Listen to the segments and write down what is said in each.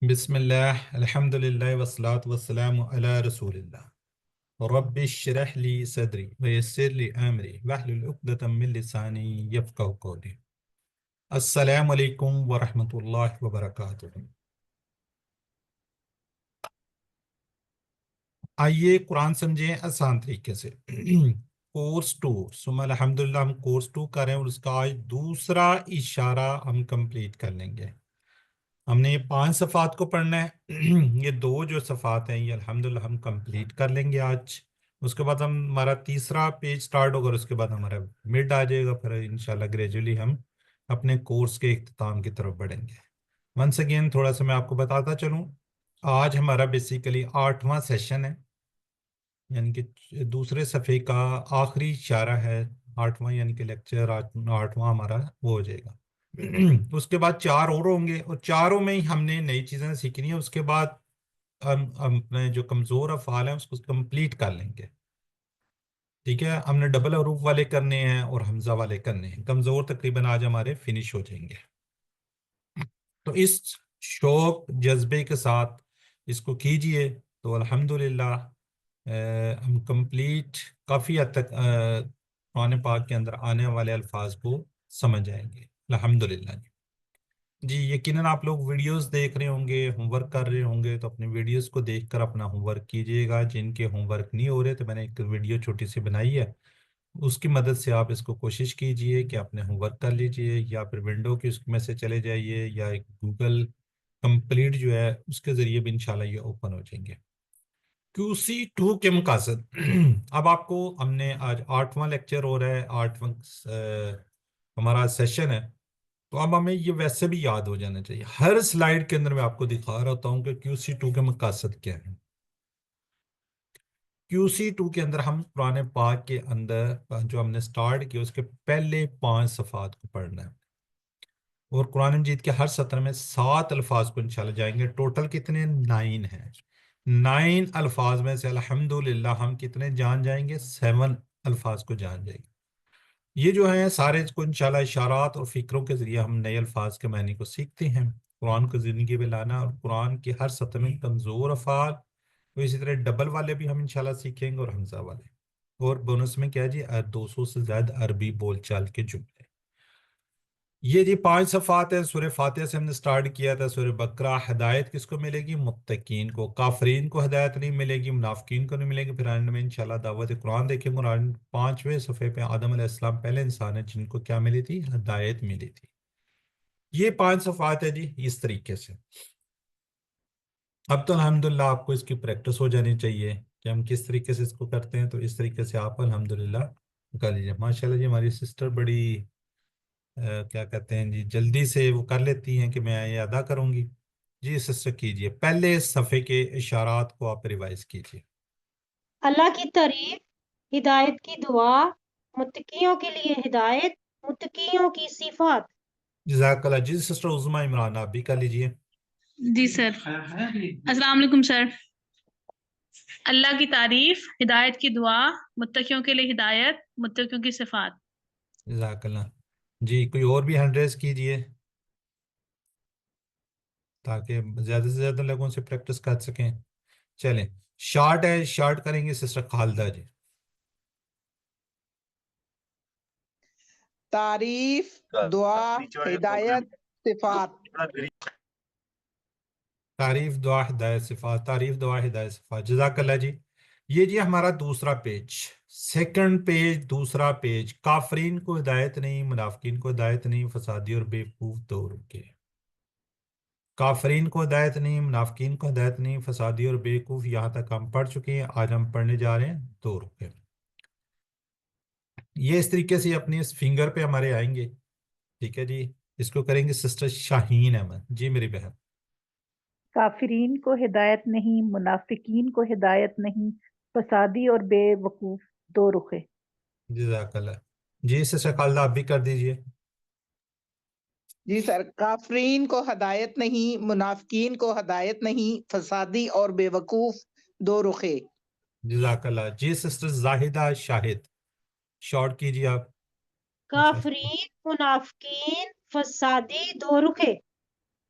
بسم اللہ الحمد للہ والصلاة والسلام علی رسول اللہ رب اشرح لی صدری ویسر لی امری واحلل عقدۃ من لسانی یفقہوا قولی۔ السلام علیکم ورحمۃ اللہ وبرکاتہ۔ آئیے قرآن سمجھیں آسان طریقے سے۔ کورس 2 ثم الحمدللہ ہم کورس 2 کر رہے ہیں اور اس کا آج دوسرا اشارہ ہم کمپلیٹ کر لیں گے۔ ہم نے یہ 5 صفحات کو پڑھنا ہے۔ یہ 2 جو صفحات ہیں یہ الحمدللہ ہم کمپلیٹ کر لیں گے آج۔ اس کے بعد ہمارا تیسرا پیج سٹارٹ ہوگا اور اس کے بعد ہمارا مڈ آ جائے گا، پھر انشاءاللہ گریجولی ہم اپنے کورس کے اختتام کی طرف بڑھیں گے۔ ونس اگین تھوڑا سا میں آپ کو بتاتا چلوں، آج ہمارا بیسیکلی 8واں سیشن ہے، یعنی کہ دوسرے صفحے کا آخری اشارہ ہے۔ 8واں یعنی کہ لیکچر 8واں ہمارا وہ ہو جائے گا۔ اس کے بعد 4 اور ہوں گے اور چاروں میں ہی ہم نے نئی چیزیں سیکھنی ہیں۔ اس کے بعد ہم اپنے جو کمزور افعال ہیں اس کو کمپلیٹ کر لیں گے، ٹھیک ہے۔ ہم نے ڈبل حروف والے کرنے ہیں اور حمزہ والے کرنے ہیں۔ کمزور تقریباً آج ہمارے فنش ہو جائیں گے۔ تو اس شوق جذبے کے ساتھ اس کو کیجئے تو الحمدللہ ہم کمپلیٹ کافی حد تک قرآن پاک کے اندر آنے والے الفاظ کو سمجھ آئیں گے الحمدللہ۔ جی یقیناً آپ لوگ ویڈیوز دیکھ رہے ہوں گے، ہوم ورک کر رہے ہوں گے، تو اپنے ویڈیوز کو دیکھ کر اپنا ہوم ورک کیجئے گا۔ جن کے ہوم ورک نہیں ہو رہے تو میں نے ایک ویڈیو چھوٹی سی بنائی ہے، اس کی مدد سے آپ اس کو کوشش کیجئے کہ اپنے ہوم ورک کر لیجئے، یا پھر ونڈو کی اس میں سے چلے جائیے، یا ایک گوگل کمپلیٹ جو ہے اس کے ذریعے بھی انشاءاللہ یہ اوپن ہو جائیں گے۔ QC2 کے مقاصد اب آپ کو ہم نے آج 8واں لیکچر ہو رہا ہے، 8واں ہمارا سیشن ہے، تو اب ہمیں یہ ویسے بھی یاد ہو جانا چاہیے۔ ہر سلائیڈ کے اندر میں آپ کو دکھا رہا ہوتا ہوں کہ QC2 کے مقاصد کیا ہیں۔ QC2 کے اندر ہم قرآن پاک کے اندر جو ہم نے سٹارٹ کیا اس کے پہلے 5 صفحات کو پڑھنا ہے، اور قرآن مجید کے ہر سطر میں 7 الفاظ کو انشاءاللہ جائیں گے۔ ٹوٹل کتنے 9 ہیں۔ 9 الفاظ میں سے الحمدللہ ہم کتنے جان جائیں گے؟ 7 الفاظ کو جان جائیں گے۔ یہ جو ہیں سارے کو انشاءاللہ اشارات اور فکروں کے ذریعے ہم نئے الفاظ کے معنی کو سیکھتے ہیں، قرآن کو زندگی میں لانا، اور قرآن کے ہر سطر میں کمزور افعال، تو اسی طرح ڈبل والے بھی ہم انشاءاللہ سیکھیں گے اور حمزہ والے، اور بونس میں کیا جی 200 سے زیادہ عربی بول چال کے جملے۔ یہ جی 5 صفحات ہیں۔ سورہ فاتحہ سے ہم نے سٹارٹ کیا تھا۔ سورہ بقرہ ہدایت کس کو ملے گی؟ متقین کو۔ کافرین کو ہدایت نہیں ملے گی، منافقین کو نہیں ملے گی۔ پھر آئند میں انشاءاللہ دعوت قرآن دیکھیں گے، اور 5ویں صفحے پہ آدم علیہ السلام پہلے انسان ہیں جن کو کیا ملی تھی؟ ہدایت ملی تھی۔ یہ 5 صفحات ہے جی اس طریقے سے۔ اب تو الحمدللہ آپ کو اس کی پریکٹس ہو جانی چاہیے کہ ہم کس طریقے سے اس کو کرتے ہیں، تو اس طریقے سے آپ الحمدللہ کر لیجیے۔ ماشاءاللہ جی ہماری سسٹر بڑی کیا کہتے ہیں جی جلدی سے وہ کر لیتی ہیں کہ میں یہ ادا کروں گی۔ جی سسٹر کیجئے، پہلے صفحے کے اشارات کو آپ ریوائز کیجئے۔ اللہ کی تعریف، ہدایت کی دعا، متقیوں کے لیے ہدایت، متقیوں کی صفات۔ جزاک اللہ۔ جی سسٹر عظمیٰ عمران آپ بھی کر لیجئے۔ جی سر، السلام علیکم سر۔ اللہ کی تعریف، ہدایت کی دعا، متقیوں کے لیے ہدایت، متقیوں کی صفات۔ جزاک اللہ۔ جی کوئی اور بھی ہینڈ ریز کیجئے تاکہ زیادہ سے زیادہ لوگوں سے پریکٹس کر سکیں۔ چلیں شارٹ ہے، شارٹ کریں گے سسٹر خالدہ جی۔ تعریف، دعا، ہدایت، صفات۔ تعریف دعا ہدایت صفات، تعریف دعا ہدایت صفات، جزاک اللہ جی۔ یہ جی ہمارا دوسرا پیج، سیکنڈ پیج، دوسرا پیج۔ کافرین کو ہدایت نہیں، منافقین کو ہدایت نہیں، فسادی اور بیوقوف دو رکے۔ کافرین کو ہدایت نہیں، منافقین کو ہدایت نہیں، فسادی اور بیوقوف، یہاں تک ہم پڑھ چکے ہیں۔ آج ہم پڑھنے جا رہے ہیں 2 رکے۔ یہ اس طریقے سے اپنی اس فنگر پہ ہمارے آئیں گے، ٹھیک ہے جی۔ اس کو کریں گے سسٹر شاہین احمد جی میری بہن۔ کافرین کو ہدایت نہیں، منافقین کو ہدایت نہیں، فسادی اور بے وقوف دو رخے۔ جزاک اللہ جی۔ سسٹر خالدہ آپ بھی کر دیجئے۔ جی سر، کافرین کو ہدایت نہیں، منافقین کو ہدایت نہیں، فسادی اور بے وقوف دو رخے۔ جزاک اللہ جی۔ سسٹر زاہدہ شاہد شارٹ کیجئے آپ۔ کافرین، منافقین، فسادی، دو رخے۔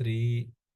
3,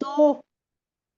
2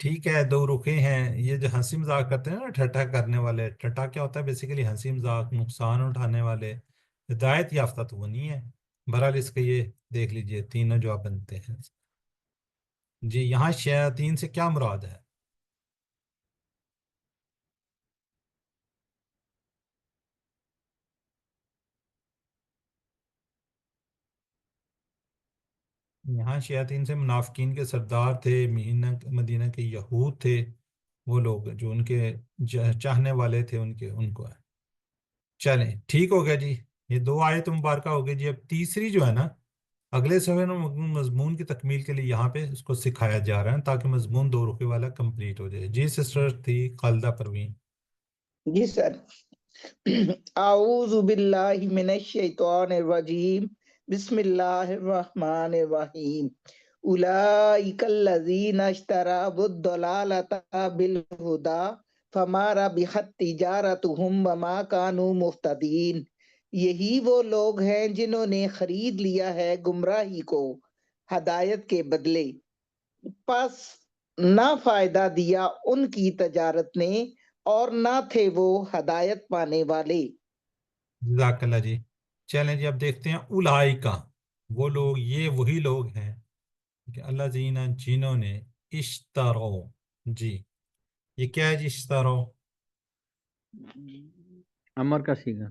ٹھیک ہے، دو رخے ہیں. یہ جو ہنسی مذاق کرتے ہیں نا ٹھٹھا کرنے والے، ٹھٹھا کیا ہوتا ہے بیسیکلی؟ ہنسی مذاق، نقصان اٹھانے والے. ہدایت یافتہ تو وہ نہیں ہے. بہرحال اس کا یہ دیکھ لیجئے تینوں جو آپ بنتے ہیں. جی یہاں شیاطین سے کیا مراد ہے؟ یہاں شیاطین سے منافقین کے سردار تھے، مدینہ کے یہود تھے، وہ لوگ جو ان کے چاہنے والے تھے ان کو ہے. چلیں ٹھیک ہو گیا جی. یہ دو آیت مبارکہ ہو گئی جی. اب تیسری جو ہے نا، اگلے صفحے میں مضمون کی تکمیل کے لیے یہاں پہ اس کو سکھایا جا رہا ہے تاکہ مضمون دو رخی والا کمپلیٹ ہو جائے. جی سسٹر تھی خالدہ پروین. جی سر. اعوذ باللہ من الشیطان الرجیم، بسم اللہ الرحمن الرحیم. اولئک الذین اشتروا الضلالۃ بالہدی فما ربحت تجارتہم وما کانوا مہتدین. یہی وہ لوگ ہیں جنہوں نے خرید لیا ہے گمراہی کو ہدایت کے بدلے، پس نہ فائدہ دیا ان کی تجارت نے اور نہ تھے وہ ہدایت پانے والے. جزاک اللہ جی. چلیں جی اب دیکھتے ہیں اولائکا، وہ لوگ، یہ وہی لوگ ہیں کہ اللہ زینہ جنہوں نے اشترو. جی یہ کیا ہے جی اشترو؟ امر کا سیگا.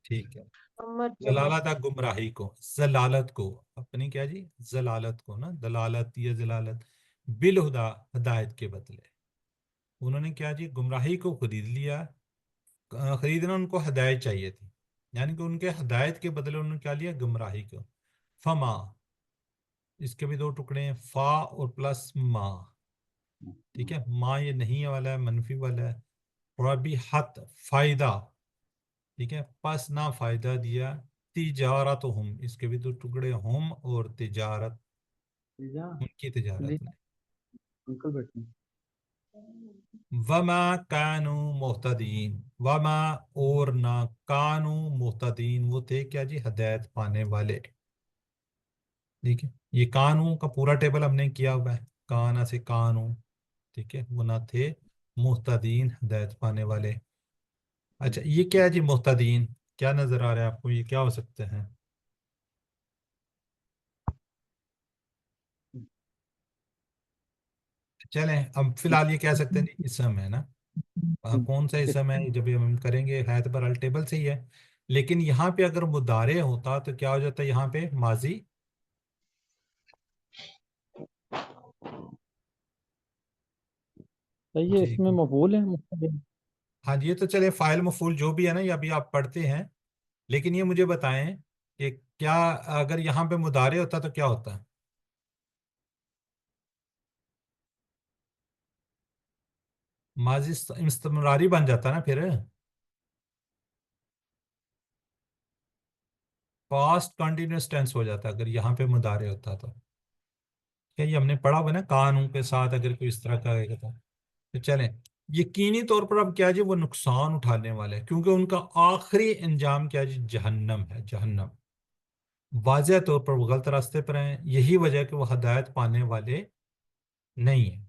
ٹھیک ہے. محمد جمع ضلالت گمراہی کو، ضلالت کو، اپنی کیا جی ضلالت کو نا، دلالت یا ضلالت، بالہدا ہدایت کے بدلے. انہوں نے کیا جی گمراہی کو خرید لیا. خریدنا ان کو ہدایت چاہیے تھی، یعنی کہ ان کے ہدایت کے بدلے انہوں نے کیا لیا؟ گمراہی کو. فما، اس کے بھی دو ٹکڑے ہیں، فا اور پلس ما. ٹھیک ہے، ما یہ نہیں والا ہے، منفی والا ہے. اور ابھی حت فائدہ. ٹھیک ہے، پس نہ فائدہ دیا. تجارت ہم، اس کے بھی دو ٹکڑے، ہم اور تجارت، ان کی جی تجارت نے. انکل بیٹھے. وما کانوا مہتدین، وما اور نہ، کانوا مہتدین وہ تھے کیا جی ہدایت پانے والے. ٹھیک ہے، یہ کانوں کا پورا ٹیبل ہم نے کیا ہوا ہے، کانا سے کانوں. ٹھیک ہے، وہ نہ تھے مہتدین ہدایت پانے والے. اچھا یہ کیا ہے جی مہتدین؟ کیا نظر آ رہا ہے آپ کو؟ یہ کیا ہو سکتے ہیں؟ چلیں اب فی الحال یہ کہہ سکتے ہیں جی اسم ہے نا. کون سا اسم ہے جب ہم کریں گے ہے تو برحال ٹیبل سے ہی ہے، لیکن یہاں پہ اگر مضارع ہوتا تو کیا ہو جاتا ہے یہاں پہ؟ ماضی. صحیح ہے، جی اس میں مفعول ہے مختلف. ہاں جی، یہ تو چلے فاعل مفعول جو بھی ہے نا یہ ابھی آپ پڑھتے ہیں، لیکن یہ مجھے بتائیں کہ کیا اگر یہاں پہ مضارع ہوتا تو کیا ہوتا؟ ماضی استمراری بن جاتا نا پھر. پاسٹ کنٹینیوس ٹینس ہو جاتا اگر یہاں پہ مضارع ہوتا تو. کیا یہ ہم نے پڑھا ہوا نا، قانون کے ساتھ اگر کوئی اس طرح کا رہے گا تو چلیں. یقینی طور پر اب کیا جی وہ نقصان اٹھانے والے ہیں، کیونکہ ان کا آخری انجام کیا جی جہنم ہے. جہنم واضح طور پر وہ غلط راستے پر ہیں، یہی وجہ کہ وہ ہدایت پانے والے نہیں ہیں.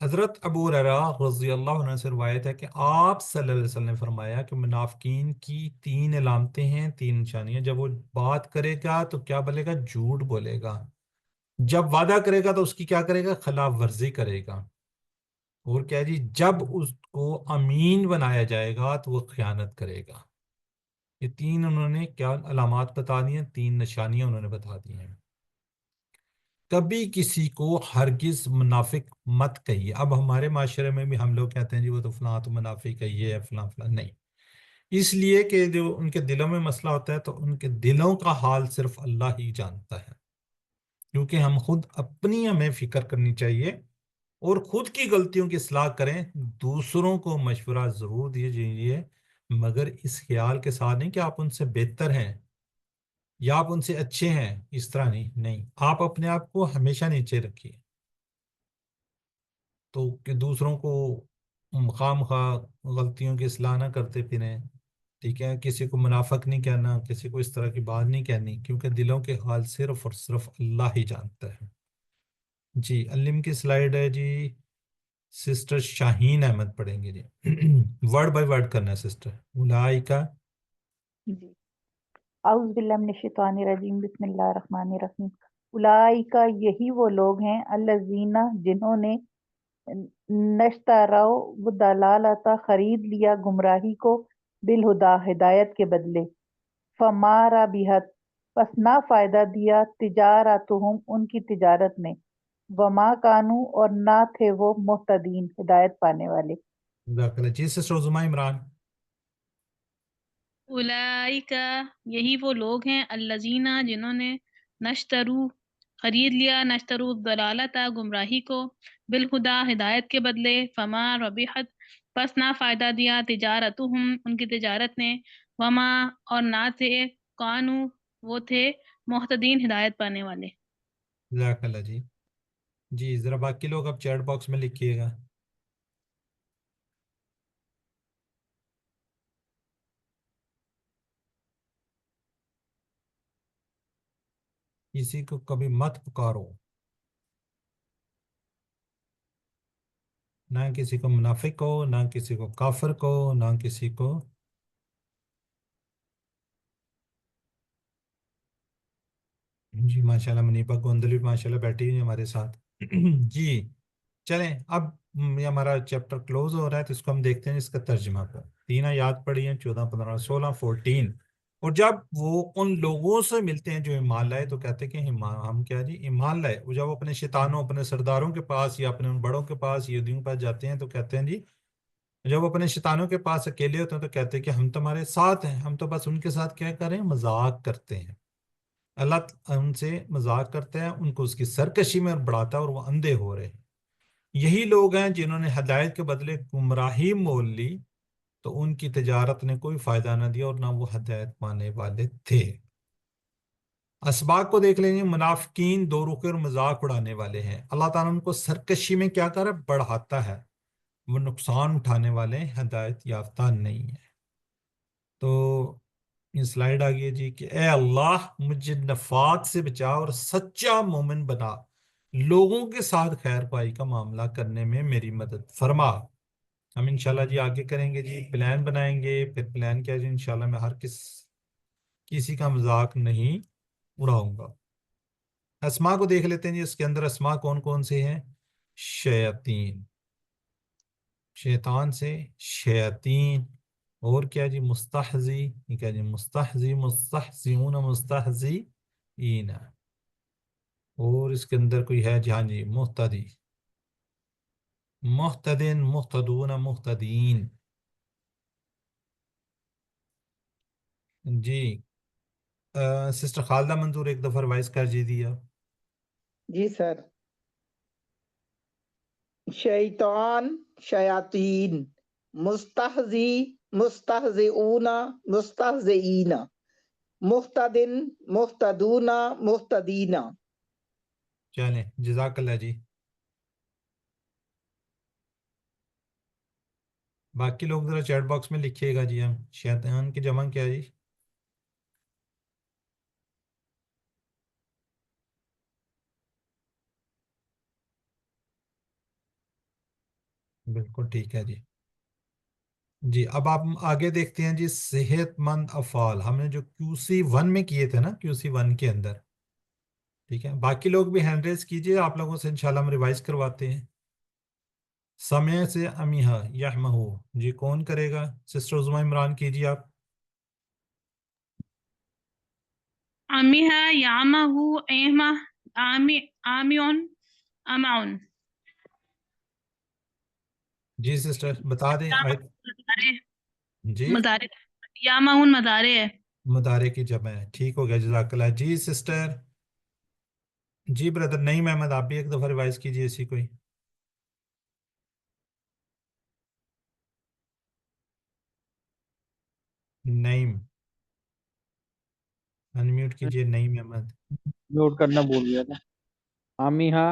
حضرت ابو ہریرہ رضی اللہ عنہ سے روایت ہے کہ آپ صلی اللہ علیہ وسلم نے فرمایا کہ منافقین کی تین علامتیں ہیں، تین نشانیاں. جب وہ بات کرے گا تو کیا بولے گا؟ جھوٹ بولے گا. جب وعدہ کرے گا تو اس کی کیا کرے گا؟ خلاف ورزی کرے گا. اور کیا جی جب اس کو امین بنایا جائے گا تو وہ خیانت کرے گا. یہ تین انہوں نے کیا علامات بتا دی ہیں، تین نشانیاں انہوں نے بتا دی ہیں. کبھی کسی کو ہرگز منافق مت کہیے. اب ہمارے معاشرے میں بھی ہم لوگ کہتے ہیں جی وہ تو فلاں تو منافق ہے، یہ ہے فلاں فلاں. نہیں، اس لیے کہ جو ان کے دلوں میں مسئلہ ہوتا ہے تو ان کے دلوں کا حال صرف اللہ ہی جانتا ہے. کیونکہ ہم خود اپنی ہمیں فکر کرنی چاہیے اور خود کی غلطیوں کی اصلاح کریں. دوسروں کو مشورہ ضرور دیجیے، مگر اس خیال کے ساتھ نہیں کہ آپ ان سے بہتر ہیں یا آپ ان سے اچھے ہیں. اس طرح نہیں، آپ اپنے آپ کو ہمیشہ نیچے رکھیے تو کہ دوسروں کو خواہ مخواہ غلطیوں کی اصلاح نہ کرتے پھریں. ٹھیک ہے، کسی کو منافق نہیں کہنا، کسی کو اس طرح کی بات نہیں کہنی، کیونکہ دلوں کے حال صرف اور صرف اللہ ہی جانتا ہے. جی علم کی سلائیڈ ہے جی، سسٹر شاہین احمد پڑھیں گے جی ورڈ بائی ورڈ کرنا ہے سسٹر. اولائکا. جی اعوذ باللہ من الشیطان الرجیم بسم اللہ الرحمن الرحیم اولئک یہی وہ لوگ ہیں الذین جنہوں نے نشتروا الضلالۃ خرید لیا گمراہی کو بالہدا ہدایت کے بدلے فما ربحت پس نہ فائدہ دیا تجارتہم ان کی تجارت نے وما کانوا اور نہ تھے وہ مہتدین ہدایت پانے والے. جزاک اللہ. جی سسٹر عظمیٰ عمران. اولئک یہی وہ لوگ ہیں الذین جنہوں نے نشترو خرید لیا نشترو الضلالۃ گمراہی کو بالہدا ہدایت کے بدلے فما ربحت پس نہ فائدہ دیا تجارتہم ان کی تجارت نے وما اور نہ تھے کانو وہ تھے محتدین ہدایت پانے والے. جزاک اللہ جی. جی ذرا باقی لوگ اب چیٹ باکس میں لکھیے گا. کسی کو کبھی مت پکارو، نہ کسی کو منافق کو، نہ کسی کو کافر کو، نہ کسی کو جی ماشاءاللہ منیبا گوندلی ماشاءاللہ بیٹھی ہوئی ہے ہمارے ساتھ. جی چلیں اب یہ ہمارا چیپٹر کلوز ہو رہا ہے تو اس کو ہم دیکھتے ہیں اس کا ترجمہ کو. 3 آیات پڑھی ہیں، 14 15 16 14. اور جب وہ ان لوگوں سے ملتے ہیں جو ایمان لائے تو کہتے ہیں کہ ہم کیا جی ایمان لائے. وہ جب اپنے شیطانوں اپنے سرداروں کے پاس یا اپنے ان بڑوں کے پاس یہودیوں کے پاس جاتے ہیں تو کہتے ہیں جی، جب وہ اپنے شیطانوں کے پاس اکیلے ہوتے ہیں تو کہتے ہیں کہ ہم تمہارے ساتھ ہیں، ہم تو بس ان کے ساتھ کیا کریں مذاق کرتے ہیں. اللہ ان سے مذاق کرتا ہے، ان کو اس کی سرکشی میں بڑھاتا ہے اور وہ اندھے ہو رہے ہیں. یہی لوگ ہیں جنہوں نے ہدایت کے بدلے گمراہی مول لی تو ان کی تجارت نے کوئی فائدہ نہ دیا اور نہ وہ ہدایت پانے والے تھے. اسباق کو دیکھ لیں گے. منافقین دو رخے اور مذاق اڑانے والے ہیں. اللہ تعالیٰ ان کو سرکشی میں کیا کر رہا ہے بڑھاتا ہے. وہ نقصان اٹھانے والے ہدایت یافتہ نہیں ہے. تو یہ سلائیڈ آ گئی جی کہ اے اللہ مجھے نفاق سے بچا اور سچا مومن بنا، لوگوں کے ساتھ خیر پائی کا معاملہ کرنے میں میری مدد فرما. ہم انشاءاللہ جی آگے کریں گے جی، پلان بنائیں گے. پھر پلان کیا جی انشاءاللہ میں ہر کسی کا مذاق نہیں اڑاؤں گا. اسماء کو دیکھ لیتے ہیں جی. اس کے اندر اسماء کون کون سے ہیں؟ شیاطین، شیطان سے شیاطین. اور کیا جی مستحزی، یہ کیا جی مستحزی مستحزیون مستحزیین. اور اس کے اندر کوئی ہے جی ہاں جی مہتدی، محتدن محتدون محتدین. جی سسٹر خالدہ منظور ایک دفعہ ریوائز کر جی دیا. جی سر. شیطان شیاطین، مستحزی مستہزئون مستہزئین، محتدن محتدون محتدین. چلیں جزاک اللہ جی. باقی لوگ ذرا چیٹ باکس میں لکھیے گا جی. ہم شیطان کی جمع کیا جی؟ بالکل ٹھیک ہے جی. جی اب آپ آگے دیکھتے ہیں جی صحت مند افعال. ہم نے جو QC1 میں کیے تھے نا، QC1 کے اندر. ٹھیک ہے، باقی لوگ بھی ہینڈ ریز کیجیے، آپ لوگوں سے انشاءاللہ ہم ریوائز کرواتے ہیں. سمع سے امیہا یحمہو، جی کون کرے گا؟ سسٹر عظمیٰ عمران کیجیے آپ. امیہ یامہ ایمہ آمیون اماؤن. جی سسٹر بتا دیں آیت. جی مدارے یامہون مدارے ہے. مدارے کی جمع ہے. ٹھیک ہو گیا جزاک اللہ. جی سسٹر. جی بردر نعیم احمد آپ بھی ایک دفعہ ریوائز کیجیے اسی کوئی. نعیم انمیوٹ کیجیے. نعیم احمد. نوٹ کرنا بھول گیا تھا. آمیہا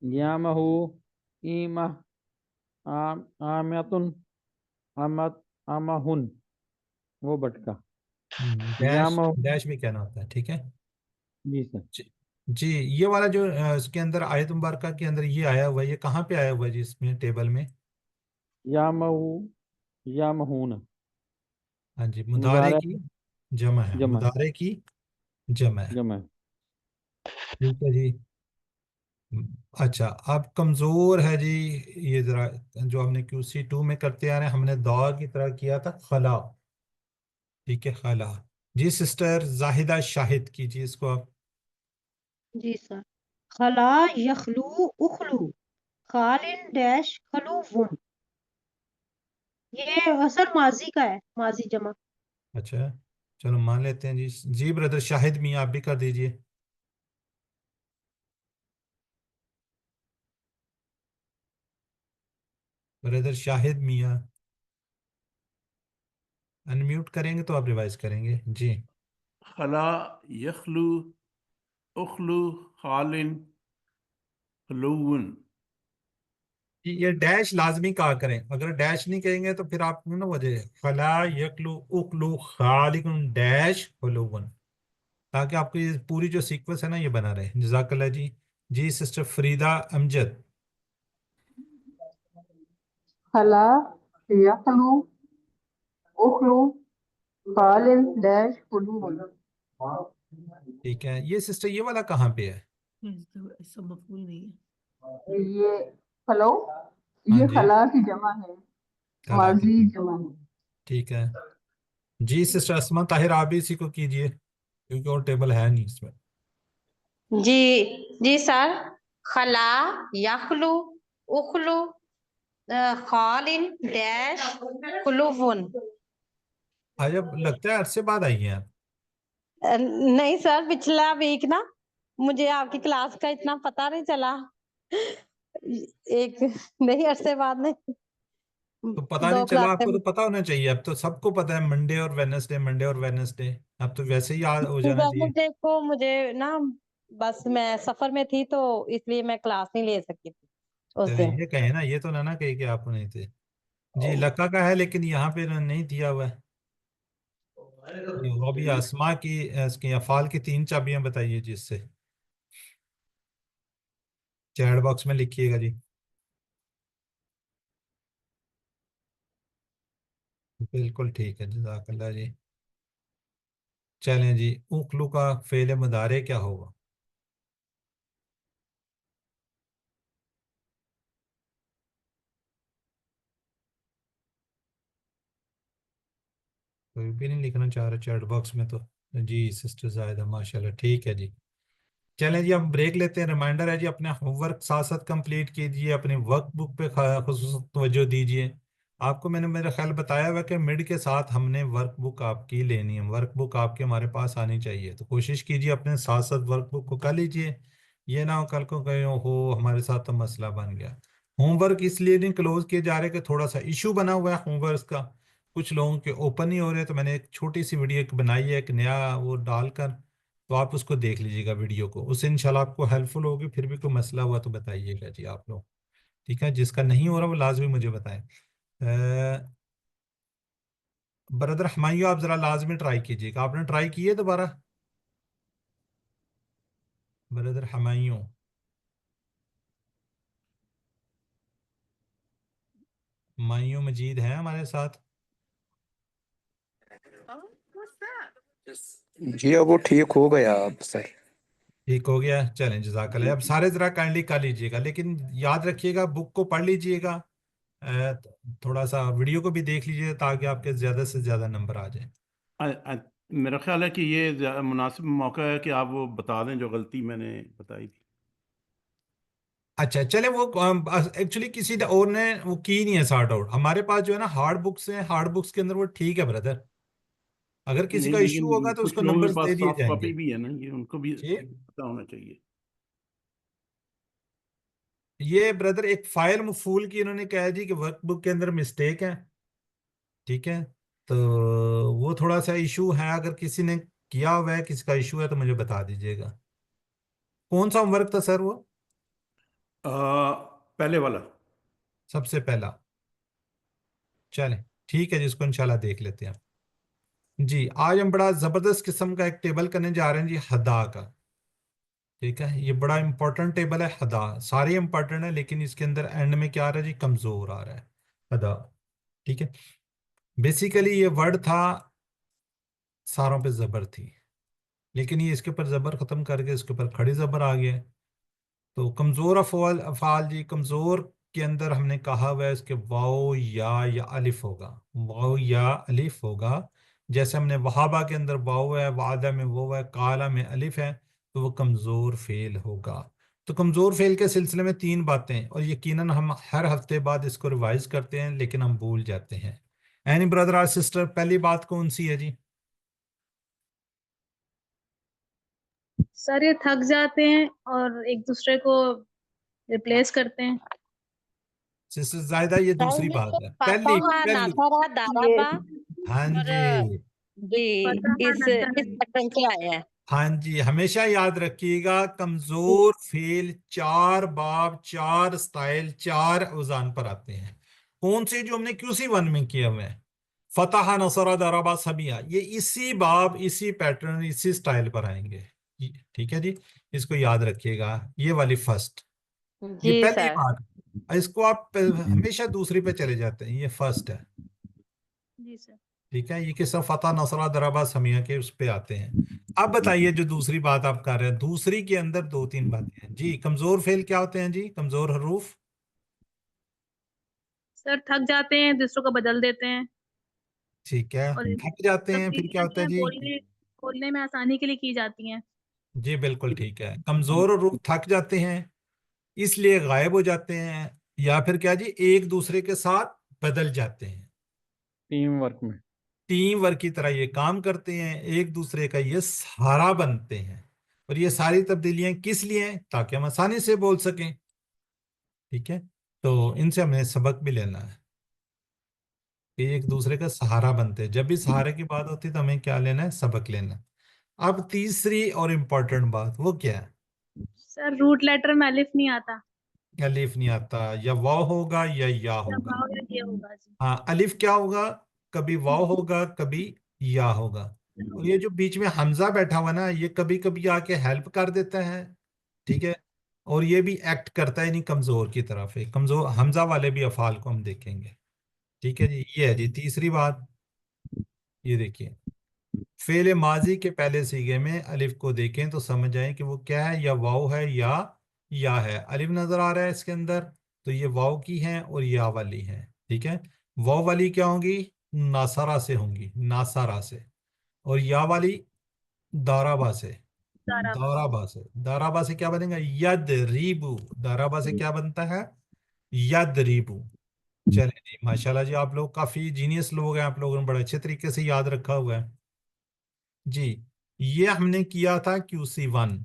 یامہو ایمہ آمیتن آمہن، وہ بٹکا ڈیش یامہو. ڈیش بھی کہنا ہوتا ہے. ٹھیک ہے جی سر. جی یہ والا جو اس کے اندر آیت مبارکہ کے اندر یہ آیا ہوا ہے، یہ کہاں پہ آیا ہوا ہے جی اس میں ٹیبل میں؟ یا مہو یا مہون ہاں جی، مضارع مضارع کی جمع ہے، جمع مضارع کی جمع ہے، جمع ٹھیک ہے جی۔ اچھا اب کمزور ہے جی، یہ ذرا جو ہم نے QC2 میں کرتے آ رہے ہیں، ہم نے دعا کی طرح کیا تھا خلا، ٹھیک ہے خلا۔ جی سسٹر زاہدہ شاہد کیجیے اس کو آپ۔ جی سر، خلا یخلو اخلو خالن ڈیش خلوون، یہ اثر ماضی کا ہے، ماضی جمع۔ اچھا چلو مان لیتے ہیں جی۔ جی بردر شاہد میاں آپ بھی کر دیجئے۔ بردر شاہد میاں انمیوٹ کریں گے تو آپ ریوائز کریں گے جی۔ خلا یخلو اخلو خالن خلون۔ جی، یہ ڈیش لازمی کہا کریں، اگر ڈیش نہیں کہیں گے تو پھر آپ کو نا وجہ خلا یکلو اکلو خالق ڈیش خلون، تاکہ آپ کو یہ پوری جو سیکوینس ہے نا یہ بنا رہے۔ جزاک اللہ جی۔ جی سسٹر فریدہ امجد۔ خلا یخلو اخلو خالن ڈیش خلون، ٹھیک ہے، یہ سسٹر یہ والا کہاں پہ ہے؟ ایسا مفہوم نہیں ہے۔ یہ خلو ہاں یہ جی خلا کی جمع ہے، خلا کی ماضی جمع ہے۔ ٹھیک ہے جی۔ سسٹر اسما طاہر آپ بھی اسی کو کیجئے کیونکہ اور ٹیبل ہے نہیں اس میں۔ جی جی سر، خلا یخلو اخلو خالن ڈیش خلوون۔ عجب لگتا ہے عرصے بعد آئی ہیں آپ۔ نہیں سر، پچھلا ویک نا مجھے آپ کی کلاس کا اتنا پتہ نہیں چلا، ایک نہیں عرصے بعد نہیں، تو پتہ نہیں دو چلا، آپ کلاسیں۔ کو تو پتہ ہونا چاہیے، اب تو سب کو پتہ ہے منڈے اور وینسڈے، منڈے اور وینسڈے، اب تو ویسے ہی یاد ہو جانا چاہیے۔ ویڈنسڈے کو مجھے نا بس میں سفر میں تھی تو اس لیے میں کلاس نہیں لے سکی تھی اس چلیں دن۔ یہ کہیں نا، یہ تو نہ کہیں کہ آپ نہیں تھے۔ جی لکا کا ہے لیکن یہاں پہ نہیں دیا ہوا ہے۔ وہ بھی اسما کی اس کی افعال کی 3 چابیاں بتائیے جی اس سے، چیٹ باکس میں لکھیے گا جی۔ بالکل ٹھیک ہے، جزاک اللہ جی۔ چلیں جی، اخلو کا فعل مضارع کیا ہوگا؟ کوئی بھی نہیں لکھنا چاہ رہا چیٹ باکس میں تو۔ جی سسٹر زاہدہ ماشاءاللہ، ٹھیک ہے جی۔ چلیں جی اب بریک لیتے ہیں۔ ریمائنڈر ہے جی اپنے ہوم ورک ساتھ ساتھ کمپلیٹ کیجیے، اپنی ورک بک پہ خصوصاً توجہ دیجیے۔ آپ کو میں نے میرا خیال بتایا ہوا کہ مڈ کے ساتھ ہم نے ورک بک آپ کی لینی ہے، ورک بک آپ کے ہمارے پاس آنی چاہیے، تو کوشش کیجیے اپنے ساتھ ساتھ ورک بک کو کر لیجیے، یہ نہ ہو کل کو کہیں ہو ہمارے ساتھ تو مسئلہ بن گیا۔ ہوم ورک اس لیے نہیں کلوز کیے جا رہے کہ تھوڑا سا ایشو بنا ہوا ہے ہوم ورک کا، کچھ لوگوں کے اوپن نہیں ہو رہے، تو میں نے ایک چھوٹی سی ویڈیو بنائی ہے ایک نیا وہ ڈال کر، تو آپ اس کو دیکھ لیجیے گا ویڈیو کو، اس سے انشاءاللہ آپ کو ہیلپ فل ہوگی۔ پھر بھی کوئی مسئلہ ہوا تو بتائیے گا جی آپ لوگ، ٹھیک ہے؟ جس کا نہیں ہو رہا وہ لازمی مجھے بتائیں۔ بردر ہمایوں آپ ذرا لازمی ٹرائی کیجیے گا، آپ نے ٹرائی کیے دوبارہ؟ بردر ہمایوں ہمایوں مجید ہیں ہمارے ساتھ؟ جی اب وہ ٹھیک ہو گیا اب سر۔ ٹھیک ہو گیا، چلیں جزاک اللہ۔ اب سارے ذرا کائنڈلی کر لیجیے گا، لیکن یاد رکھیے گا بک کو پڑھ لیجیے گا، تھوڑا سا ویڈیو کو بھی دیکھ لیجیے تاکہ آپ کے زیادہ سے زیادہ نمبر آ جائیں۔ میرا خیال ہے کہ یہ مناسب موقع ہے کہ آپ وہ بتا دیں جو غلطی میں نے بتائی تھی۔ اچھا چلے، وہ ایکچولی کسی اور نے وہ کی نہیں ہے سارٹ آؤٹ، ہمارے پاس جو ہے نا ہارڈ بکس ہیں، ہارڈ بکس کے اندر وہ ٹھیک ہے بردر، اگر کسی کا نہیں ایشو ہوگا لیکن تو اس کچھ کو لوگوں کے نمبرز دے پاس دیے سافٹ جائیں گے۔ کاپی بھی ہے نا، یہ ان کو بھی جی پتا ہونا چاہیے۔ یہ بردر ایک فائل مفعول کی انہوں نے کہا جی کہ ورک بک کے اندر مسٹیک ہے، ٹھیک ہے؟ تو وہ تھوڑا سا ایشو ہے، اگر کسی نے کیا ہوا ہے، کسی کا ایشو ہے تو مجھے بتا دیجیے گا۔ کون سا ہوم ورک تھا سر وہ؟ پہلے والا۔ سب سے پہلا، چلیں ٹھیک ہے جی، اس کو انشاءاللہ دیکھ لیتے ہیں۔ جی آج ہم بڑا زبردست قسم کا ایک ٹیبل کرنے جا رہے ہیں جی، ہدا کا، ٹھیک ہے، یہ بڑا امپورٹنٹ ٹیبل ہے ہدا، سارے امپورٹنٹ ہے لیکن اس کے اندر اینڈ میں کیا آ رہا ہے جی؟ کمزور آ رہا ہے ہدا. ٹھیک ہے، بیسیکلی یہ ورڈ تھا ساروں پہ زبر تھی، لیکن یہ اس کے اوپر زبر ختم کر کے اس کے اوپر کھڑی زبر آ گیا. تو کمزور افعال جی، کمزور کے اندر ہم نے کہا ہوا ہے اس کے واو یا الف ہوگا، واو یا الف ہوگا. جیسے ہم نے وہابہ کے اندر واو ہے، وعدہ میں وہ ہے، قالہ میں الف ہے، تو وہ کمزور فعل ہوگا. تو کمزور فعل کے سلسلے میں 3 باتیں، اور یقیناً ہم ہر ہفتے بعد اس کو ریوائز کرتے ہیں لیکن ہم بھول جاتے ہیں. اینی بردر اور سسٹر، پہلی بات کون سی ہے جی؟ سر یہ تھک جاتے ہیں اور ایک دوسرے کو ریپلیس کرتے ہیں. سسٹر زائدہ، یہ دوسری بات ہے. پہلی فتح پہلی ناصرہ یہ دارابا ہاں اور جی، جی فتح اس نصر. پیٹرن سے آئے ہیں. ہاں جی، ہمیشہ یاد رکھیے گا کمزور فعل 4 باب 4 سٹائل 4 اوزان پر آتے ہیں. کون سے؟ جو ہم نے QC1 میں کیا ہوئے ہیں، فتح نصرہ ضربہ سمیع، یہ اسی باب اسی پیٹرن اسی سٹائل پر آئیں گے. ٹھیک ہے جی، اس کو یاد رکھیے گا. یہ والی فرسٹ، یہ جی پہلی سر. بات. اس کو آپ ہمیشہ دوسری پہ چلے جاتے ہیں، یہ فرسٹ ہے. جی سر. ٹھیک ہے، یہ کس طرح فتح نصرہ ضربہ سمیع کے اس پہ آتے ہیں. اب بتائیے جو دوسری بات آپ کر رہے ہیں، دوسری کے اندر 2-3 باتیں ہیں جی. کمزور فعل کیا ہوتے ہیں جی؟ کمزور حروف سر تھک جاتے ہیں، دوسروں کو بدل دیتے ہیں ٹھیک ہے، اور تھک جاتے ہیں، پھر کیا تبدیلیاں جو ہوتا ہے ہیں جی؟ بولنے میں آسانی کے لیے کی جاتی ہیں. جی بالکل ٹھیک ہے، کمزور حروف تھک جاتے ہیں اس لیے غائب ہو جاتے ہیں، یا پھر کیا جی؟ ایک دوسرے کے ساتھ بدل جاتے ہیں، ٹیم ورک میں. ٹیم ورک کی طرح یہ کام کرتے ہیں، ایک دوسرے کا یہ سہارا بنتے ہیں. اور یہ ساری تبدیلیاں کس لیے ہیں؟ تاکہ ہم آسانی سے بول سکیں. ٹھیک ہے، تو ان سے ہمیں سبق بھی لینا ہے کہ ایک دوسرے کا سہارا بنتے ہیں. جب بھی سہارے کی بات ہوتی ہے تو ہمیں کیا لینا ہے؟ سبق لینا ہے. اب تیسری اور امپورٹنٹ بات وہ کیا ہے؟ سر روٹ لیٹر میں الف نہیں آتا، الف نہیں آتا، یا واو ہوگا یا جب ہوگا. واو یا یہ ہوگا. جی. ہاں، الف کیا ہوگا؟ کبھی واو ہوگا، کبھی یا ہوگا. اور یہ جو بیچ میں حمزہ بیٹھا ہوا نا، یہ کبھی کبھی آ کے ہیلپ کر دیتا ہے. ٹھیک ہے، اور یہ بھی ایکٹ کرتا ہے نہیں کمزور کی طرف ہے. کمزور حمزہ والے بھی افعال کو ہم دیکھیں گے. ٹھیک ہے جی، یہ ہے جی تیسری بات. یہ دیکھیے، فعل ماضی کے پہلے صیغے میں الف کو دیکھیں تو سمجھ آئیں کہ وہ کیا ہے، یا واو ہے یا ہے. الف نظر آ رہا ہے اس کے اندر، تو یہ واو کی ہیں اور یا والی ہیں. ٹھیک ہے، واو والی کیا ہوں گی؟ ناصرہ سے ہوں گی، ناصرہ سے. اور یا والی دارابا سے، دارابا سے. دارابا سے کیا بنے گا؟ یدریبو. دارابا سے کیا بنتا ہے؟ یدریبو. چلیں جی، ماشاءاللہ جی، آپ لوگ کافی جینیس لوگ ہیں، آپ لوگوں نے بڑے اچھے طریقے سے یاد رکھا ہوا ہے جی. یہ ہم نے کیا تھا QC1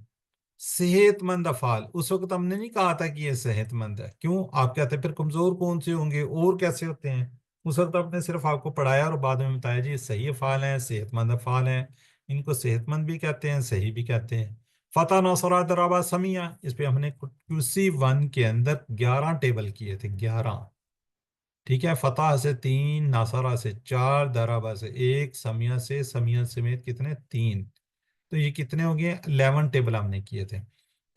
صحت مند افعال. اس وقت ہم نے نہیں کہا تھا کہ یہ صحت مند ہے. کیوں؟ آپ کہتے ہیں پھر کمزور کون سے ہوں گے اور کیسے ہوتے ہیں؟ اس وقت آپ نے صرف آپ کو پڑھایا اور بعد میں بتایا جی یہ صحیح افعال ہیں، صحت مند افعال ہیں. ان کو صحت مند بھی کہتے ہیں، صحیح بھی کہتے ہیں. فتح نصرہ ضربہ سمیع، اس پہ ہم نے QC1 کے اندر 11 ٹیبل کیے تھے، 11. ٹھیک ہے، فتح سے 3، ناصرہ سے 4، ضربہ سے 1، سمیع سمیت کتنے؟ 3. تو یہ کتنے ہو گئے؟ 11 ٹیبل ہم نے کیے تھے.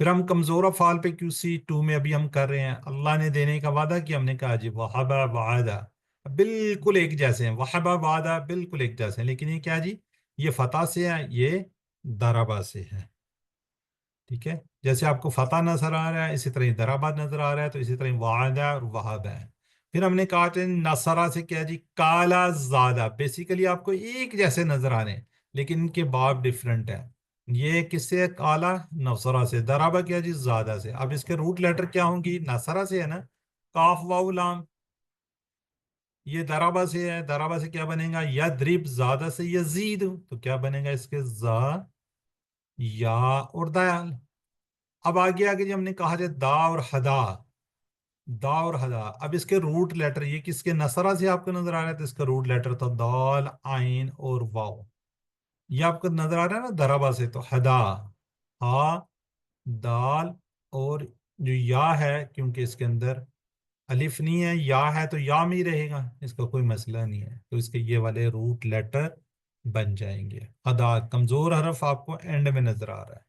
پھر ہم کمزور افعال پہ QC2 میں ابھی ہم کر رہے ہیں. اللہ نے دینے کا وعدہ کیا، ہم نے کہا جی وہبہ وعدہ، بالکل ایک جیسے ہیں. وہبہ وعدہ بالکل ایک جیسے ہیں، لیکن یہ کیا جی؟ یہ فتح سے ہے، یہ ضربہ سے ہے. ٹھیک ہے، جیسے آپ کو فتح نظر آ رہا ہے اسی طرح ضربہ نظر آ رہا ہے، تو اسی طرح وعدہ اور وہبہ ہے. پھر ہم نے کہا کہ نصرہ سے کیا جی؟ کالا زادہ. بیسیکلی آپ کو ایک جیسے نظر آ رہے ہیں لیکن ان کے باب ڈیفرنٹ ہے. یہ کس سے ہے؟ کالا نصرہ سے. ضربہ کیا جی؟ زادہ سے. اب اس کے روٹ لیٹر کیا ہوں گی؟ نصرہ سے ہے نا، کاف واو لام. یہ ضربہ سے ہے، ضربہ سے کیا بنے گا؟ یضرب. زادہ سے یزید، تو کیا بنے گا اس کے؟ زا یا اور دال. اب آگے جی ہم نے کہا جائے دا اور ہدا، دا اور ہدا. اب اس کے روٹ لیٹر یہ کس کے؟ نصرہ سے آپ کو نظر آ رہا ہے، تو اس کا روٹ لیٹر تھا دال عین اور واو. یہ آپ کو نظر آ رہا ہے نا ضربہ سے، تو ہدا، ہا، دال اور جو یا ہے، کیونکہ اس کے اندر الف نہیں ہے، یا ہے تو یا میں ہی رہے گا، اس کا کوئی مسئلہ نہیں ہے. تو اس کے یہ والے روٹ لیٹر بن جائیں گے. ہدا کمزور حرف آپ کو اینڈ میں نظر آ رہا ہے.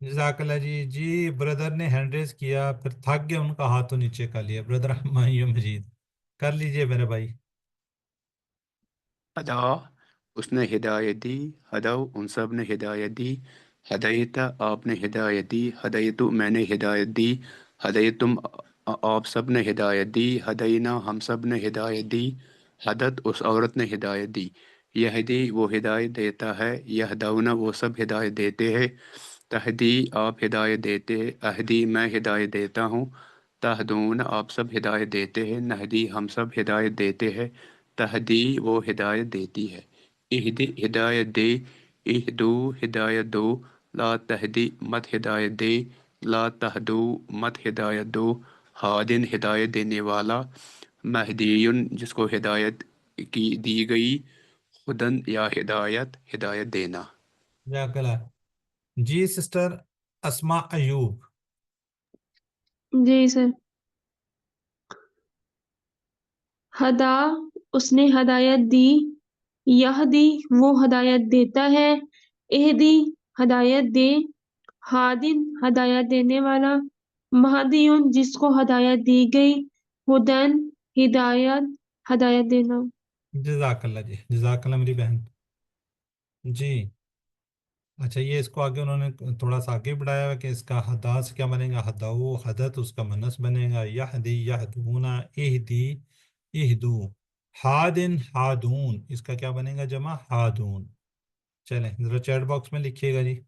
جزاک اللہ جی. جی بردر نے ہینڈ ریز کیا پھر تھک گیا ان کا ہاتھ تو نیچے کر لیا. بردر مایو مجید کر لیجئے میرے بھائی. ہدا اس نے ہدایت دی، ہدو ان سب نے ہدایت دی، ہدایتا آپ نے ہدایت دی، ہدایتو میں نے ہدایت دی، ہدایتم آپ سب نے ہدایت دی، ہدینا ہم سب نے ہدایت دی، ہدت اس عورت نے ہدایت دی، یہدی وہ ہدایت دیتا ہے، یہدونا وہ سب ہدایت دیتے ہیں، تہدی آپ ہدایت دیتے ہیں، اہدی میں ہدایت دیتا ہوں، تہدون آپ سب ہدایت دیتے ہیں، نہدی ہم سب ہدایت دیتے ہیں، تہدی وہ ہدایت دیتی ہے، اہدی ہدایت دے، اہدو ہدایت دو، لا تہدی مت ہدایت دے، لا تہدو مت ہدایت دو، ہادن ہدایت دینے والا، مہدیون جس کو ہدایت کی دی گئی، خدن یا ہدایت ہدایت دینا. جزاک اللہ. جی سسٹر اسماء ایوب. جی سر. ہدا اس نے ہدایت دی، یہدی وہ ہدایت دیتا ہے، اہدی ہدایت دے، ہادن ہدایت دینے والا، مہدیون جس کو ہدایت دی گئی، ہدن ہدایت ہدایت دینا. جزاک اللہ جی. جزاک اللہ میری بہن. جی اچھا یہ اس کو آگے انہوں نے تھوڑا سا آگے بڑھایا ہے کہ اس کا ہدا سے کیا بنے گا، ہداؤ حدت اس کا منس بنے گا، یہدی یہدونا، اہدی اہدو، ہادن ہادون اس کا کیا بنے گا جمع ہادون. چلیں ذرا چیٹ باکس میں لکھیے گا جی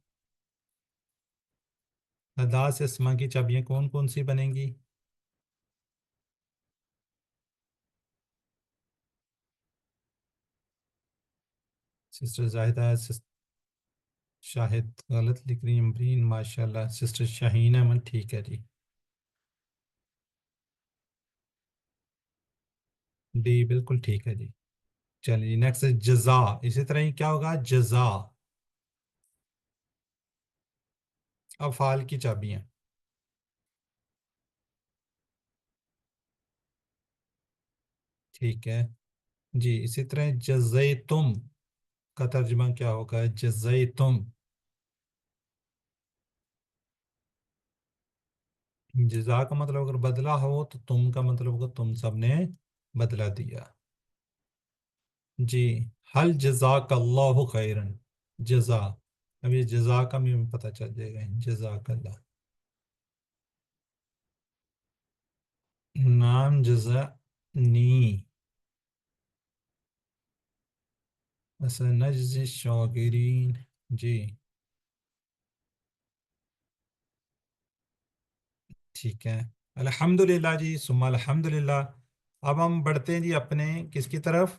ہدا سے اسما کی چابیاں کون کون سی بنیں گی. سسٹر زاہدہ، شاہد غلط لکھ رہی ہیں، امرین ماشاء اللہ، سسٹر شاہین احمد ٹھیک ہے جی. ڈی بالکل ٹھیک ہے جی. چلیے نیکسٹ جزا. اسی طرح ہی کیا ہوگا جزا، افعال کی چابیاں. ٹھیک ہے جی. اسی طرح جزیتم کا ترجمہ کیا ہوگا، جزیتم. جزا کا مطلب اگر بدلہ ہو تو تم کا مطلب ہوگا تم سب نے بدلہ دیا. جی حل جزاک اللہ خیرن، جزا اب یہ جزا کا بھی پتہ چل جائے گا، جزاک اللہ. نام جزا نی نجزی الشاکرین. جی ٹھیک ہے الحمدللہ جی ثم الحمدللہ. اب ہم بڑھتے ہیں جی اپنے کس کی طرف،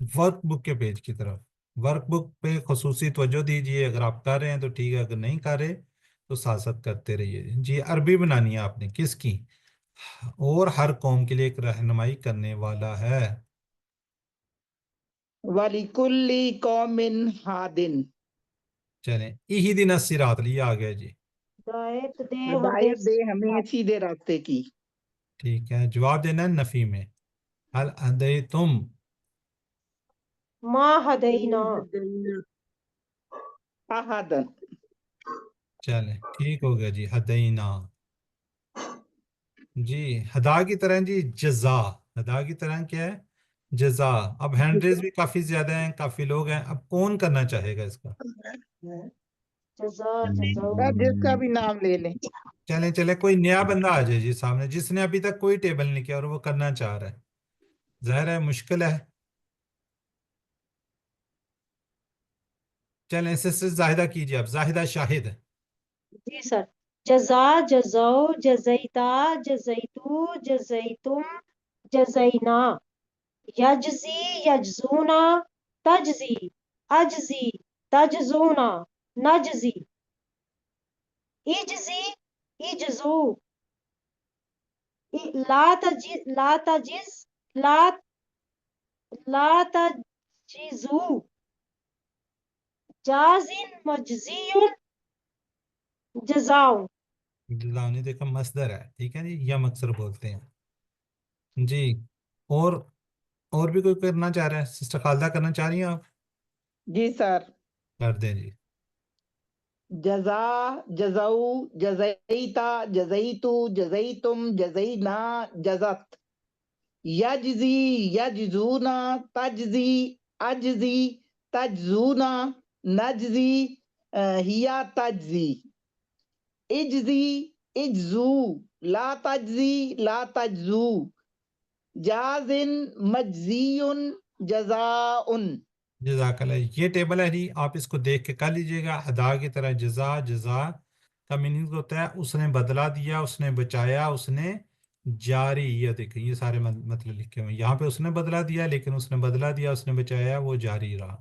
ورک بک کے پیج کی طرف. ورک بک پہ خصوصی توجہ دیجیے، اگر آپ کر رہے ہیں تو ٹھیک ہے، اگر نہیں کر رہے تو ساتھ ساتھ کرتے رہیے. جی عربی بنانی ہے آپ نے کس کی، اور ہر قوم کے لیے ایک رہنمائی کرنے والا ہے. وَلِكُلِّ قَوْمٍ ہَادٍ، چلیں اہدنا الصراط یہ آ گیا جی. ہدایت دے ہمیں ہدایت دے ہمیں سیدھے راستے کی. ٹھیک ہے جواب دینا ہے نفی میں. حل ہدیتم، ما ہدینا، احدن. چلیں ٹھیک ہو گیا جی ہدینا. جی ہدا کی طرح جی جزا، ہدا کی طرح کیا ہے جزا. اب ہینڈ ریز بھی کافی زیادہ ہیں، کافی لوگ ہیں، اب کون کرنا چاہے گا اس کا. جزا جزاؤ. جس کا بھی نام لے لیں. چلیں چلیں کوئی نیا بندہ آ جائے جی سامنے جس نے ابھی تک کوئی ٹیبل نہیں کیا اور وہ کرنا چاہ رہا ہے. ظاہر ہے مشکل ہے. چلیں سسٹر زاہدہ کیجیے اب، زاہدہ شاہد. جی سر. جزا جزاؤ، جزیتا جزیتو، جزیتم جزینا، یجزی یجزونا، تجزی اجزی تجزونا، نجزی اجزی اجزو، لا تجز لا تجز لا تجزو، جازن مجزی جزاؤ. جزا نے دیکھا مصدر ہے، ٹھیک ہے جی، یم اکثر بولتے ہیں جی. اور بھی کوئی کرنا چاہ رہا ہے، سسٹر خالدہ کرنا چاہ رہی ہیں آپ، جی سر. کر دیں جی. جزا، جزو، جزیتا، جزیتو، جزیتم، جزینا، جزت، یجزی، یجزونا، تجزی، اجزی، تجزونا، نجزی، ہیا تجزی، اجزی، اجزو، لا تجزی، لا تجزو، جازن، مجزیون، جزاؤن۔ جزاک اللہ، یہ ٹیبل ہے جی، آپ اس کو دیکھ کے کر لیجئے گا. ادا کی طرح جزا، جزا کا میننگ ہوتا ہے اس نے بدلہ دیا، اس نے بچایا، اس نے جاری. یہ دیکھیں یہ سارے مطلب لکھے ہوئے ہیں. یہاں پہ اس نے بدلہ دیا، لیکن اس نے بدلہ دیا، اس نے بچایا، وہ جاری رہا.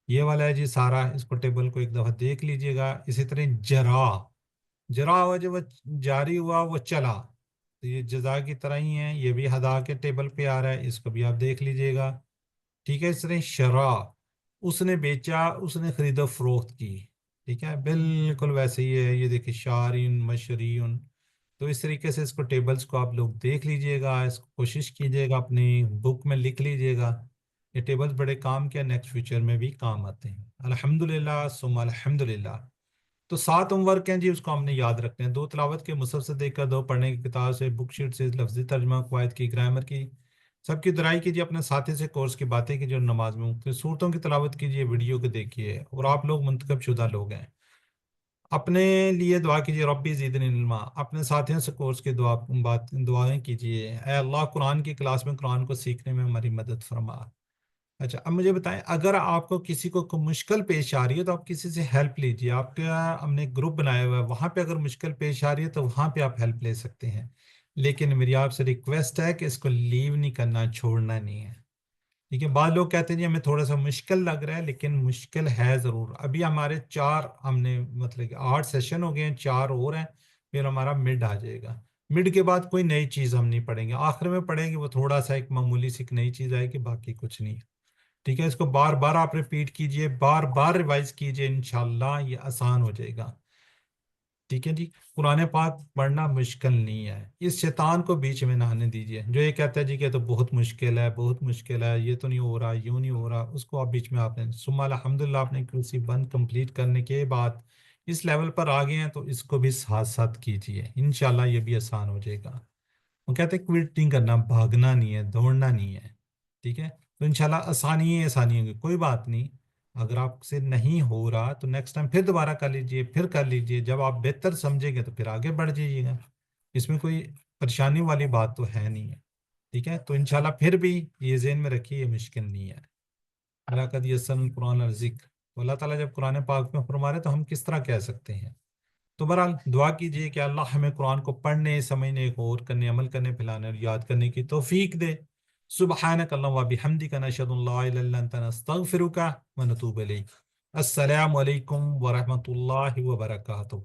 یہ والا ہے جی سارا. اس کو ٹیبل کو ایک دفعہ دیکھ لیجئے گا. اسی طرح جرا، جرا ہوا جو وہ جاری ہوا، وہ چلا. تو یہ جزا کی طرح ہی ہے، یہ بھی ہدا کے ٹیبل پہ آ رہا ہے، اس کو بھی آپ دیکھ لیجئے گا. ٹھیک ہے. اس طرح شرا، اس نے بیچا، اس نے خرید و فروخت کی. ٹھیک ہے، بالکل ویسے ہی ہے. یہ دیکھیں شارین، مشرین. تو اس طریقے سے اس کو ٹیبلز کو آپ لوگ دیکھ لیجئے گا، اس کو کوشش کیجئے گا اپنی بک میں لکھ لیجئے گا. یہ ٹیبلز بڑے کام کے، نیکسٹ فیوچر میں بھی کام آتے ہیں. الحمدللہ ثم الحمدللہ. تو 7 ہوم ورک ہیں جی، اس کو ہم نے یاد رکھنے ہیں. 2 تلاوت کے مصحف سے دیکھ کر، 2 پڑھنے کی کتاب سے، بک شیٹ سے، لفظی ترجمہ، قواعد کی، گرامر کی، سب کی درائی کیجیے. اپنے ساتھی سے کورس کی باتیں کیجیے، اور نماز میں مختلف صورتوں کی تلاوت کیجیے، ویڈیو کو دیکھیے. اور آپ لوگ منتخب شدہ لوگ ہیں، اپنے لیے دعا کیجیے، ربی زدنی علما. اپنے ساتھیوں سے کورس کی دعائیں کیجیے، اے اللہ قرآن کی کلاس میں قرآن کو سیکھنے میں ہماری مدد فرما. اچھا، اب مجھے بتائیں، اگر آپ کو کسی کو کوئی مشکل پیش آ رہی ہے تو آپ کسی سے ہیلپ لیجیے. آپ کا ہم نے گروپ بنایا ہوا ہے، وہاں پہ اگر مشکل پیش آ رہی ہے تو وہاں پہ آپ ہیلپ لے سکتے ہیں. لیکن میری آپ سے ریکویسٹ ہے کہ اس کو لیو نہیں کرنا، چھوڑنا نہیں ہے. ٹھیک ہے. بعض لوگ کہتے ہیں جی ہمیں تھوڑا سا مشکل لگ رہا ہے، لیکن مشکل ہے ضرور. ابھی ہمارے 4 ہم نے مطلب کہ 8 سیشن ہو گئے ہیں، 4 اور ہیں، پھر ہمارا مڈ آ جائے گا. مڈ کے بعد کوئی نئی چیز ہم نہیں پڑھیں گے، آخر میں پڑھیں گے، وہ تھوڑا سا ایک معمولی سی ایک نئی چیز آئے گی، باقی کچھ نہیں. ٹھیک ہے. اس کو بار بار آپ ریپیٹ کیجئے، بار بار ریوائز کیجئے، انشاءاللہ یہ آسان ہو جائے گا. ٹھیک ہے جی. قرآن پاک پڑھنا مشکل نہیں ہے. اس شیطان کو بیچ میں نہ آنے دیجیے جو یہ کہتا ہے جی کہ تو بہت مشکل ہے، بہت مشکل ہے، یہ تو نہیں ہو رہا، یوں نہیں ہو رہا. اس کو آپ بیچ میں آپ نے ثم الحمدللہ آپ نے کرسی بند کمپلیٹ کرنے کے بعد اس لیول پر آ گئے ہیں تو اس کو بھی ساتھ ساتھ کیجیے، انشاءاللہ یہ بھی آسان ہو جائے گا. وہ کہتے ہیں کوئٹ نہیں کرنا، بھاگنا نہیں ہے، دوڑنا نہیں ہے. ٹھیک ہے. تو انشاءاللہ آسانی آسانی ہوگی، کوئی بات نہیں. اگر آپ سے نہیں ہو رہا تو نیکسٹ ٹائم پھر دوبارہ کر لیجئے، پھر کر لیجئے. جب آپ بہتر سمجھیں گے تو پھر آگے بڑھ جائیے گا. اس میں کوئی پریشانی والی بات تو ہے نہیں ہے. ٹھیک ہے. تو انشاءاللہ پھر بھی یہ ذہن میں رکھیے یہ مشکل نہیں ہے. اللہ قد یسرنا القرآن الذکر. تو اللہ تعالیٰ جب قرآن پاک میں فرما رہے تو ہم کس طرح کہہ سکتے ہیں. تو بہرحال دعا کیجئے کہ اللہ ہمیں قرآن کو پڑھنے، سمجھنے، غور کرنے، عمل کرنے، پھیلانے اور یاد کرنے کی توفیق دے. سبحانک اللہم و بحمدک، نشہد ان لا الہ الا انت، نستغفرک و نتوب الیک. السلام علیکم ورحمۃ اللہ وبرکاتہ.